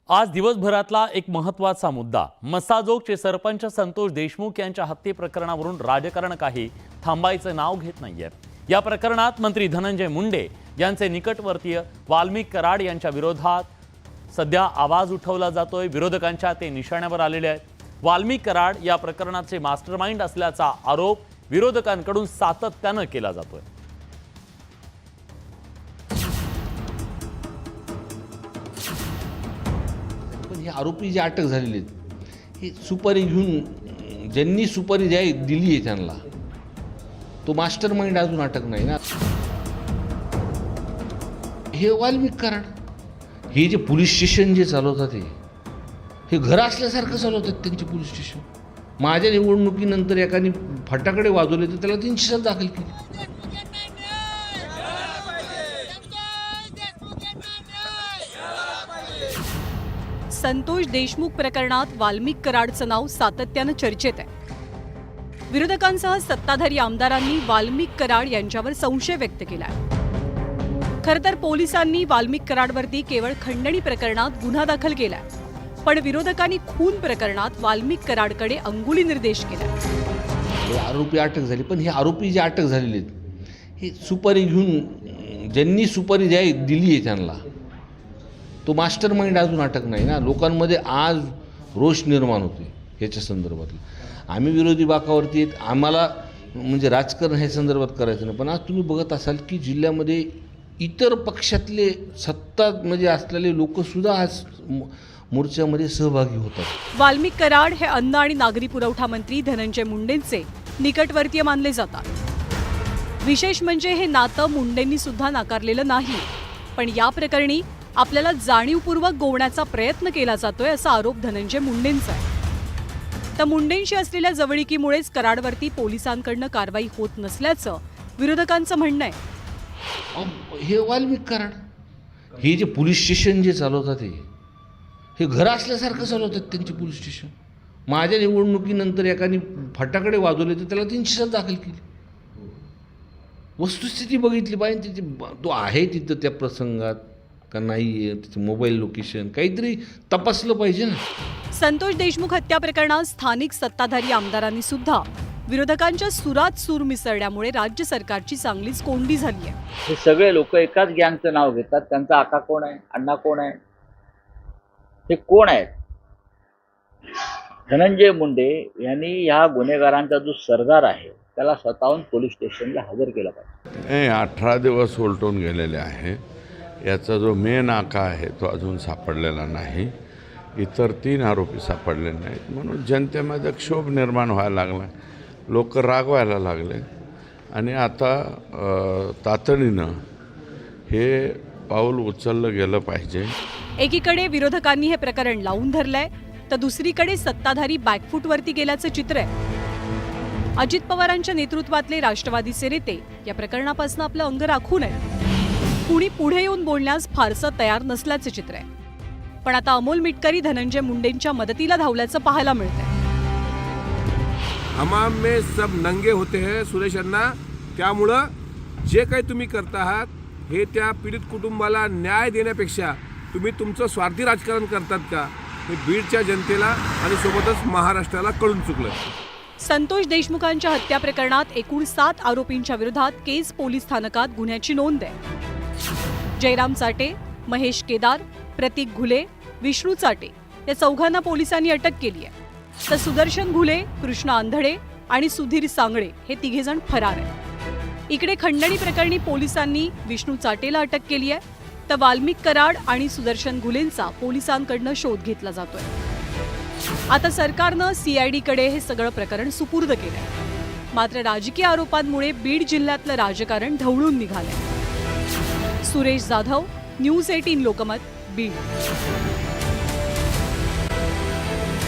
आज दिवसभरातला एक महत्त्वाचा मुद्दा मसाजोगचे सरपंच संतोष देशमुख यांच्या हत्ये प्रकरणावरून राजकारण काही थांबायचं नाव घेत नाहीये। या प्रकरणात मंत्री धनंजय मुंडे यांचे निकटवर्तीय वाल्मिक कराड यांच्या विरोधात सध्या आवाज उठवला जातोय। विरोधकांच्या ते निशाण्यावर आलेले आहेत। वाल्मिक कराड या प्रकरणाचे मास्टरमाइंड असल्याचा आरोप विरोधकांकडून सातत्याने केला जातोय। हे आरोपी जे अटक झालेले आहेत हे सुपारी घेऊन ज्यांनी सुपारी दिली आहे त्यांना तो मास्टर माइंड अजून अटक नाही ना। हे वाल्मिक कराड हे जे पोलीस स्टेशन जे चालवतात हे घर असल्यासारखं चालवतात त्यांचे पोलीस स्टेशन। माझ्या निवडणुकीनंतर एकाने फटाकडे वाजवले तर त्याला 307 दाखल केली। संतोष देशमुख प्रकरणात वाल्मिक कराडचं नाव सातत्यानं चर्चेत आहे। विरोधकांसह सत्ताधारी आमदारांनी वाल्मिक कराड यांच्यावर संशय व्यक्त केला। खरं तर पोलिसांनी वाल्मिक कराडवरती केवळ खंडणी प्रकरणात गुन्हा दाखल केला, पण विरोधकांनी खून प्रकरणात वाल्मिक कराडकडे अंगुली निर्देश केला। हे आरोपी अटक झाली, पण हे आरोपी जे अटक झालेले आहेत हे सुपारी घेऊन ज्यांनी सुपारी दिली आहे त्यांना तो मास्टर माइंड अजून अटक नाही ना। लोकांमध्ये आज रोष निर्माण होते ह्याच्या संदर्भातलं। आम्ही विरोधी बाकावरती आहेत, आम्हाला म्हणजे राजकारण ह्या संदर्भात करायचं नाही, पण आज तुम्ही बघत असाल की जिल्ह्यामध्ये इतर पक्षातले सत्ता म्हणजे असलेले लोकसुद्धा आज मोर्चामध्ये सहभागी होतात। वाल्मिक कराड हे अन्न आणि नागरी पुरवठा मंत्री धनंजय मुंडेंचे निकटवर्तीय मानले जातात। विशेष म्हणजे हे नातं मुंडेंनी सुद्धा नाकारलेलं नाही, पण या प्रकरणी आपल्याला जाणीवपूर्वक गोवण्याचा प्रयत्न केला जातोय असा आरोप धनंजय मुंडेंचा आहे। तर मुंडेंशी असलेल्या जवळीकीमुळेच कराडवरती पोलिसांकडून कारवाई होत नसल्याचं विरोधकांचं म्हणणं आहे। हे वाल्मिक कराड हे जे पोलीस स्टेशन जे चालवतात हे घर असल्यासारखं चालवतात त्यांचे पोलीस स्टेशन। माझ्या निवडणुकीनंतर एकाने फटाकडे वाजवले तर त्याला 307 दाखल केली। वस्तुस्थिती बघितली पाहिजे, त्याची तो आहे तिथं त्या प्रसंगात का नाही, त्याचं मोबाईल लोकेशन काहीतरी तपासलं पाहिजे ना। संतोष देशमुख हत्या प्रकरणात स्थानिक सत्ताधारी आमदारांनी सुद्धा विरोधकांच्या सुरात सूर मिसळल्यामुळे राज्य सरकारची चांगलीच कोंडी झाली आहे। हे सगळे लोक एकाच गँगचं नाव घेतात। त्यांचा आका कोण आहे, अण्णा कोण आहे, हे कोण आहेत? धनंजय मुंडे यांनी या गुन्हेगारांचा जो सरदार आहे त्याला स्वतःहून पोलीस स्टेशनला हजर केलं पाहिजे। 18 दिवस उलटून गेलेले आहे। याचा जो मेन आका आहे तो अजून सापडलेला नाही। इतर 3 आरोपी सापडले नाहीत, म्हणून जनतेमध्ये क्षोभ निर्माण व्हायला लागला, लोक रागवायला लागले आणि आता तातडीनं हे पाऊल उचललं गेलं पाहिजे। एकीकडे विरोधकांनी हे प्रकरण लावून धरलंय, तर दुसरीकडे सत्ताधारी बॅकफूटवरती गेल्याचं चित्र आहे। अजित पवारांच्या नेतृत्वातले राष्ट्रवादीचे नेते या प्रकरणापासून आपलं अंग राखून आहे। कुणी पुढे येऊन बोलण्यास फारसं तयार नसल्याचे चित्र आहे। पण आता अमोल मिटकरी धनंजय मुंडेंच्या मदतीला धावल्याचं पाहायला मिळतंय। हमाम में सब नंगे होते हैं सुरेश अण्णा, त्यामुळं जे काही तुम्ही करता आहात हे त्या पीडित कुटुंबाला न्याय देण्यापेक्षा तुम्ही तुमचं स्वार्थी राजकारण करतात का, हे बीडच्या जनतेला आणि सोबतच महाराष्ट्राला कळून चुकलं। संतोष देशमुखांच्या हत्या प्रकरणात एकूण 7 आरोपींच्या विरोधात केज पोलीस स्थानकात गुन्ह्याची नोंद आहे। जयराम चाटे, महेश केदार, प्रतीक घुले, विष्णू चाटे या चौघांना पोलिसांनी अटक केली आहे। तर सुदर्शन घुले, कृष्ण आंधळे आणि सुधीर सांगळे हे तिघेजण फरार आहेत। इकडे खंडणी प्रकरणी पोलिसांनी विष्णू चाटेला अटक केली आहे, तर वाल्मिक कराड आणि सुदर्शन घुलेंचा पोलिसांकडून शोध घेतला जातोय। आता सरकारनं CIDकडे हे सगळं प्रकरण सुपूर्द केलंय। मात्र राजकीय आरोपांमुळे बीड जिल्ह्यातलं राजकारण ढवळून निघालंय। सुरेश जाधव, न्यूज 18 लोकमत, बीड।